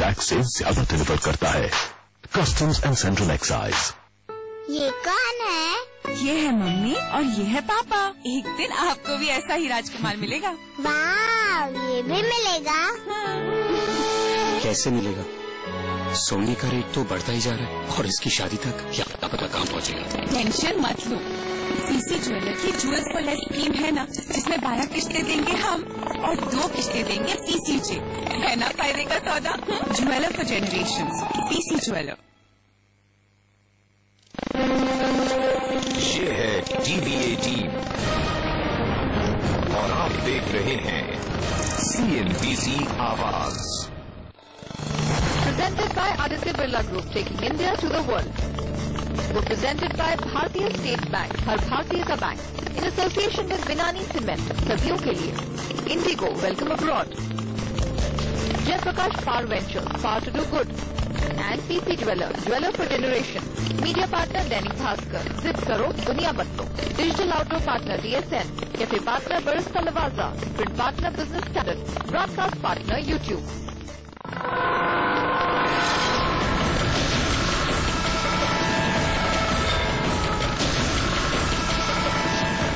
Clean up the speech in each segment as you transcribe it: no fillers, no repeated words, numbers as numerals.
Tax से ज्यादा deliver करता है। Customs and central excise. ये कौन है? ये है मम्मी और ये है पापा। एक दिन आपको भी ऐसा ही राजकुमार मिलेगा। वाह, ये भी मिलेगा? कैसे मिलेगा? सोने का रेट तो बढ़ता ही जा रहा है और इसकी शादी तक क्या पता कहाँ पहुँचेगा। टेंशन मत लो, सीसी ज्वेलर की ज्वेल्स फॉर लेस स्कीम है ना, जिसमें 12 किस्तें देंगे हम और 2 किस्तें देंगे पीसीजे। है ना फायदे का सौदा? Jeweller for generations, PC jeweller. ये है टीवीए टीम और आप देख रहे हैं CNBC आवाज। Presented by Aditya Birla Group, taking India to the world. We're presented by Bhartiya State Bank, Har Bhartiya ka bank, in association with Binani Cement, सदियों के लिए. Indigo, welcome abroad. Jayaprakash Power Ventures, power to do good. And PC Jeweler, jeweler for generation. Media partner Dainik Bhaskar, zip karo, दुनिया बदलो. Digital outdoor partner DSN, cafe partner Barista Lavaza, print partner Business Standard, broadcast partner YouTube.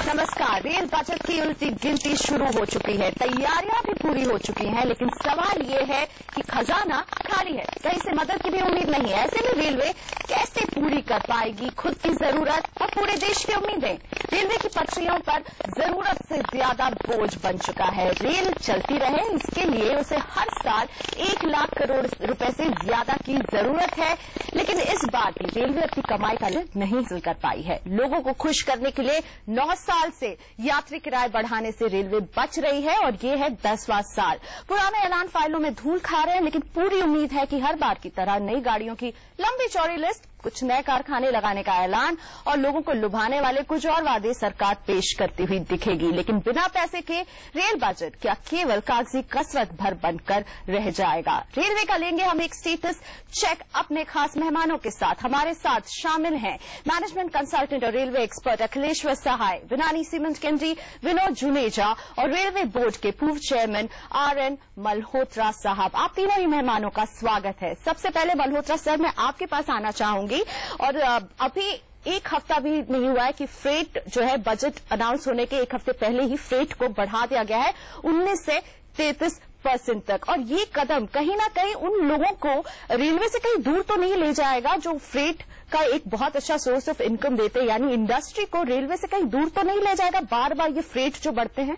नमस्कार। Rail budget की उल्टी गिनती शुरू हो चुकी है, तैयारियां भी पूरी हो चुकी हैं, लेकिन सवाल ये है कि खजाना खाली है, कहीं से मदद की भी उम्मीद नहीं है। ऐसे में रेलवे कैसे पूरी कर पाएगी खुद की जरूरत और पूरे देश की उम्मीदें? रेलवे की पटरियों पर जरूरत से ज्यादा बोझ बन चुका है। रेल चलती रहे, इसके लिए उसे हर साल 1 लाख करोड़ रुपए से ज्यादा की जरूरत है, लेकिन इस बार भी रेलवे अपनी कमाई का लिस्ट नहीं हासिल कर पाई है। लोगों को खुश करने के लिए 9 साल से यात्री किराए बढ़ाने से रेलवे बच रही है और ये है 10वां साल। पुराने ऐलान फाइलों में धूल खा रहे हैं, लेकिन पूरी उम्मीद है कि हर बार की तरह नई गाड़ियों की लंबी चौड़ी लिस्ट, कुछ नए कारखाने लगाने का ऐलान और लोगों को लुभाने वाले कुछ और वादे सरकार पेश करती हुई दिखेगी। लेकिन बिना पैसे के रेल बजट क्या केवल कागजी कसरत भर बनकर रह जाएगा? रेलवे का लेंगे हम एक स्टेटस चेक अपने खास मेहमानों के साथ। हमारे साथ शामिल हैं मैनेजमेंट कंसल्टेंट और रेलवे एक्सपर्ट अखिलेश्वर सहाय, बिनानी सीमेंट केंद्री विनोद जुनेजा और रेलवे बोर्ड के पूर्व चेयरमैन RN मल्होत्रा साहब। आप तीनों ही मेहमानों का स्वागत है। सबसे पहले मल्होत्रा सर, मैं आपके पास आना चाहूंगी और अभी 1 हफ्ता भी नहीं हुआ है कि फ्रेट जो है बजट अनाउंस होने के 1 हफ्ते पहले ही फ्रेट को बढ़ा दिया गया है 19 से 33% तक, और ये कदम कहीं ना कहीं उन लोगों को रेलवे से कहीं दूर तो नहीं ले जाएगा जो फ्रेट का एक बहुत अच्छा सोर्स ऑफ इनकम देते हैं, यानी इंडस्ट्री को रेलवे से कहीं दूर तो नहीं ले जाएगा बार बार ये फ्रेट जो बढ़ते हैं?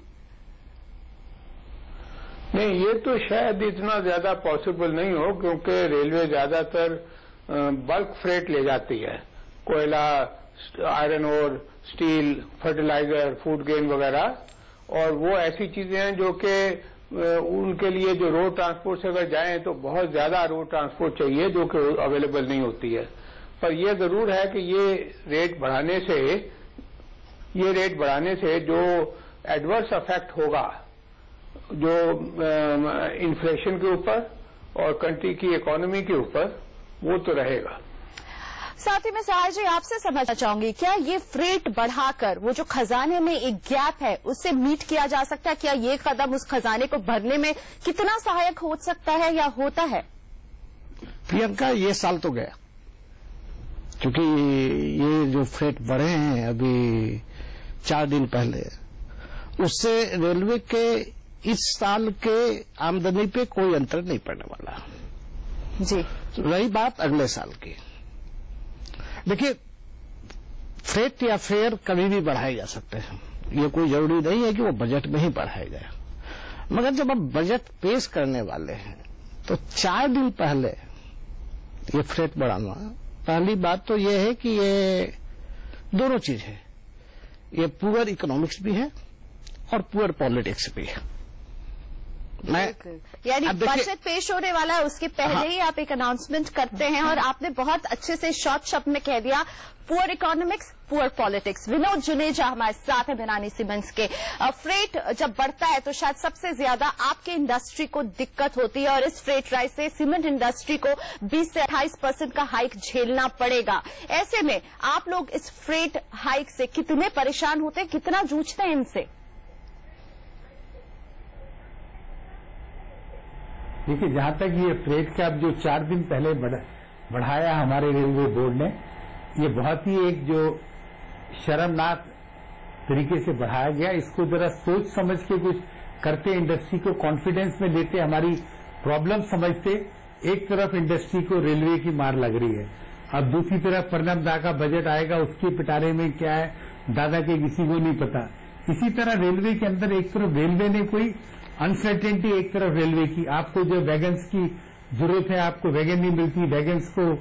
नहीं, ये तो शायद इतना ज्यादा पॉसिबल नहीं हो, क्योंकि रेलवे ज्यादातर बल्क फ्रेट ले जाती है। कोयला, iron ore, steel, fertiliser, food grain वगैरह, और वो ऐसी चीजें हैं जो कि उनके लिए जो रोड ट्रांसपोर्ट से अगर जाएं तो बहुत ज्यादा रोड ट्रांसपोर्ट चाहिए जो कि अवेलेबल नहीं होती है। पर यह जरूर है कि ये रेट बढ़ाने से जो एडवर्स इफेक्ट होगा जो इन्फ्लेशन के ऊपर और कंट्री की इकोनॉमी के ऊपर, वो तो रहेगा। साथ ही मैं सहाय जी आपसे समझना चाहूंगी, क्या ये फ्रेट बढ़ाकर वो जो खजाने में एक गैप है उससे मीट किया जा सकता है? क्या ये कदम उस खजाने को भरने में कितना सहायक हो सकता है या होता है? प्रियंका, ये साल तो गया, क्योंकि ये जो फ्रेट बढ़े हैं अभी 4 दिन पहले, उससे रेलवे के इस साल के आमदनी पे कोई अंतर नहीं पड़ने वाला जी। रही बात अगले साल की, देखिए फ्रेट या फेयर कभी भी बढ़ाए जा सकते हैं, ये कोई जरूरी नहीं है कि वो बजट में ही बढ़ाए जाए। मगर जब हम बजट पेश करने वाले हैं तो 4 दिन पहले ये फ्रेट बढ़ाना, पहली बात तो ये है कि ये दोनों चीज है, ये पुअर इकोनॉमिक्स भी है और पुअर पॉलिटिक्स भी है। यानी बजट पेश होने वाला है उसके पहले ही आप एक अनाउंसमेंट करते हैं, और आपने बहुत अच्छे से शॉर्ट शब्द में कह दिया, poor economics, poor politics. Vinod Juneja हमारे साथ है बिनानी सीमेंट्स के। फ्रेट जब बढ़ता है तो शायद सबसे ज्यादा आपके इंडस्ट्री को दिक्कत होती है, और इस फ्रेट राइज से सीमेंट इंडस्ट्री को 20 से 28% का हाइक झेलना पड़ेगा। ऐसे में आप लोग इस फ्रेट हाइक से कितने परेशान होते हैं, कितना जूझते हैं इनसे? देखिए, जहां तक ये फ्रेट का अब जो 4 दिन पहले बढ़ाया हमारे रेलवे बोर्ड ने, ये बहुत ही एक जो शर्मनाक तरीके से बढ़ाया गया। इसको जरा सोच समझ के कुछ करते, इंडस्ट्री को कॉन्फिडेंस में लेते, हमारी प्रॉब्लम समझते। एक तरफ इंडस्ट्री को रेलवे की मार लग रही है, अब दूसरी तरफ प्रणब दा का बजट आएगा, उसके पिटारे में क्या है दादा के किसी को नहीं पता। इसी तरह रेलवे के अंदर एक तरफ रेलवे ने कोई अनसर्टेनिटी, एक तरफ रेलवे की, आपको जो वैगन्स की जरूरत है आपको वैगन नहीं मिलती, वैगन्स को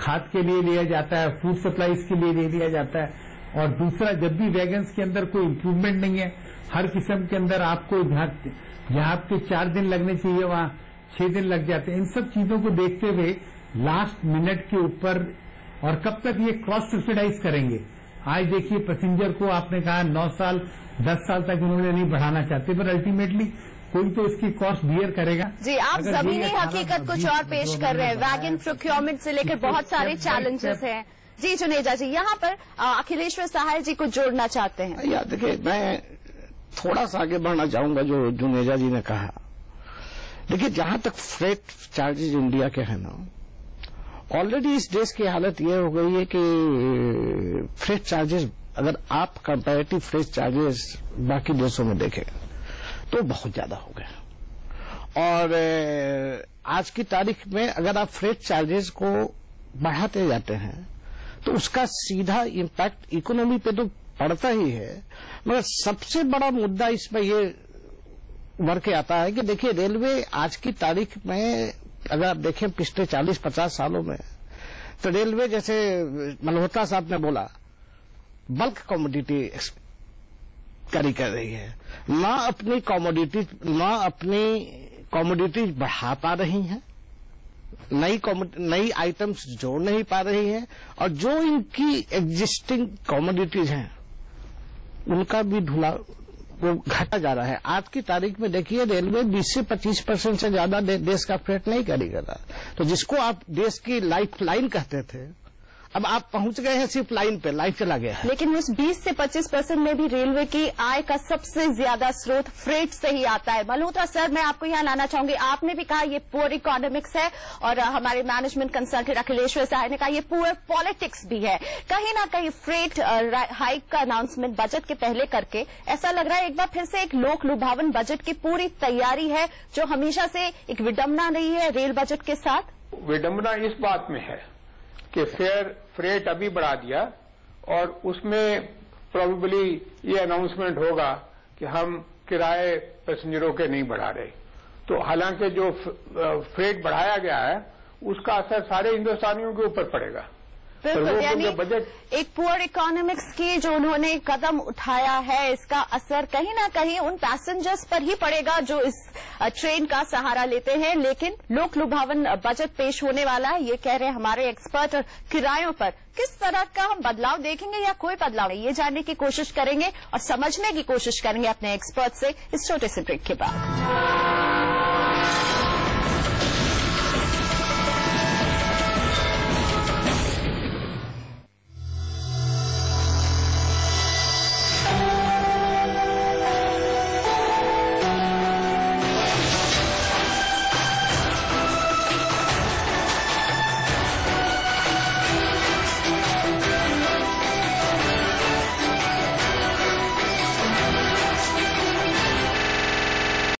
खाद के लिए लिया जाता है, फूड सप्लाईज के लिए ले लिया जाता है। और दूसरा, जब भी वैगन्स के अंदर कोई इम्प्रूवमेंट नहीं है, हर किस्म के अंदर आपको जहां आपके 4 दिन लगने चाहिए वहां 6 दिन लग जाते हैं। इन सब चीजों को देखते हुए लास्ट मिनट के ऊपर, और कब तक ये क्रॉस सब्सिडाइज करेंगे। आज देखिए, पैसेंजर को आपने कहा 9 साल 10 साल तक उन्होंने नहीं बढ़ाना चाहते, पर अल्टीमेटली कोई तो इसकी कॉस्ट बियर करेगा। जी, आप जमीनी हकीकत कुछ और पेश कर रहे हैं। वैगन प्रोक्योरमेंट से लेकर बहुत सारे चैलेंजेस हैं। जी जुनेजा जी, यहाँ पर अखिलेश्वर सहाय जी को जोड़ना चाहते हैं। या देखिए, मैं थोड़ा सा आगे बढ़ना चाहूंगा जो जुनेजा जी ने कहा। देखिए, जहां तक फ्रेट चार्जेज इंडिया के हैं ना, ऑलरेडी इस देश की हालत यह हो गई है कि फ्रेट चार्जेस, अगर आप कंपैरेटिव फ्रेट चार्जेस बाकी देशों में देखें तो बहुत ज्यादा हो गए। और आज की तारीख में अगर आप फ्रेट चार्जेस को बढ़ाते जाते हैं तो उसका सीधा इम्पैक्ट इकोनॉमी पे तो पड़ता ही है, मगर सबसे बड़ा मुद्दा इसमें ये उभर के आता है कि देखिए, रेलवे आज की तारीख में अगर आप देखें पिछले 40-50 सालों में, तो रेलवे जैसे मल्होत्रा साहब ने बोला, बल्क कमोडिटी कैरी कर रही है, ना अपनी कमोडिटीज बढ़ा पा रही हैं, नई आइटम्स जोड़ नहीं पा रही हैं, और जो इनकी एग्जिस्टिंग कमोडिटीज हैं उनका भी ढूंढा वो घटा जा रहा है। आज की तारीख में देखिए, रेलवे 20 से 25% से ज्यादा देश का फ्रेट नहीं कैरी कर रहा। तो जिसको आप देश की लाइफ लाइन कहते थे, अब आप पहुंच गए हैं सिर्फ लाइन पे, लाइन चला गया है। लेकिन उस 20 से 25% में भी रेलवे की आय का सबसे ज्यादा स्रोत फ्रेट से ही आता है। मल्होत्रा सर, मैं आपको यहाँ लाना चाहूंगी। आपने भी कहा ये पुअर इकोनॉमिक्स है, और हमारे मैनेजमेंट कंसल्टेंट अखिलेश्वर सहाय ने कहा ये पुअर पॉलिटिक्स भी है। कहीं ना कहीं फ्रेट हाइक का अनाउंसमेंट बजट के पहले करके ऐसा लग रहा है एक बार फिर से एक लोक लुभावन बजट की पूरी तैयारी है, जो हमेशा से एक विडंबना रही है रेल बजट के साथ। विडंबना इस बात में है कि फ्रेट अभी बढ़ा दिया, और उसमें प्रोबेबली ये अनाउंसमेंट होगा कि हम किराए पैसेंजरों के नहीं बढ़ा रहे। तो हालांकि जो फ्रेट बढ़ाया गया है उसका असर सारे हिंदुस्तानियों के ऊपर पड़ेगा। बिल्कुल, यानी एक पुअर इकोनॉमिक्स की जो उन्होंने कदम उठाया है, इसका असर कहीं ना कहीं उन पैसेंजर्स पर ही पड़ेगा जो इस ट्रेन का सहारा लेते हैं। लेकिन लोक लुभावन बजट पेश होने वाला है, ये कह रहे हैं हमारे एक्सपर्ट। और किरायों पर किस तरह का हम बदलाव देखेंगे या कोई बदलाव नहीं, ये जानने की कोशिश करेंगे और समझने की कोशिश करेंगे अपने एक्सपर्ट से इस छोटे से ब्रेक के बाद।